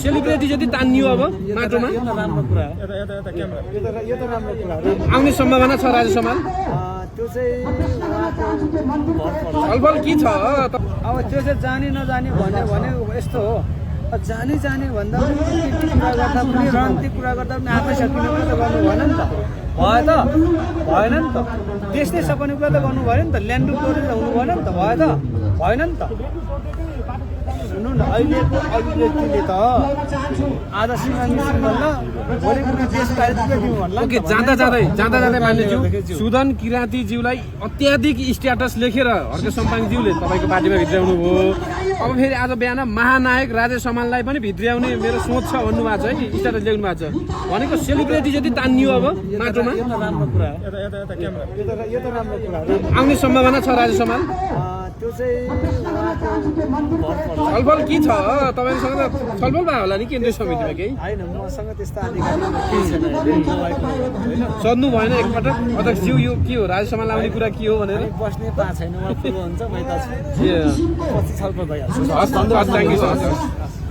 celebrity जति तानियो अब माटोमा यो त राम्रो कुरा हो यो त राम्रो कुरा हो आउने सम्भावना छ राजेशमाल त्यो चाहिँ उहाँको भर पर्छ छलफल के छ अब त्यो चाहिँ जाने नजाने भने यस्तो हो जाने भन्दा पनि कुरा गर्दा पनि रणनीतिक कुरा गर्दा पनि आफै सकिने कुरा त गर्नु भएन नि त भयो त भएन नि त देशले सकिने कुरा त गर्नु भएन नि त ल्यान्ड टुरिस्ट हुनु भएन नि त भयो त भएन नि त सुन्नु न अहिलेको अभिव्यक्तिले त आज सिंहल भोलि कुनै देश बाहिर दिउँ भन्ला ओके जाँदा मान्यज्यू सुदन किराँतीज्यूलाई अत्याधिक स्ट्याटस लेखेर हर्के सम्पाङज्यूले तपाईँको पार्टीमा भित्राउनु भयो अब फेरि आज बिहान महानायक राजेशमाललाई पनि भित्र्याउने मेरो सोच छ भन्नुभएको छ है स्ट्याटस लेख्नु भएको छ भनेको सेलिब्रेटी जति तानियो अब माटोमा यो त राम्रो कुरा हो यो त राम्रो कुरा हो आउने सम्भावना छ राजेशमाल त्यो चाहिँ उहाँको भर पर्छ छलफल के छ तपाईँहरूसँग त छलफल भयो होला नि केन्द्रीय समितिमा केही होइन मसँग त्यस्ता अधिकारी केही छैन होइन सोध्नु भएन एकपटक अध्यक्षज्यू यो के हो राजेशमाल आउने कुरा के हो भनेर बस्ने पा छैन उहाँ ठुलो हुन्छ मै त छु ए पछि छलफल भइहाल्छ हस् धन्यवाद थ्याङ्क यू सर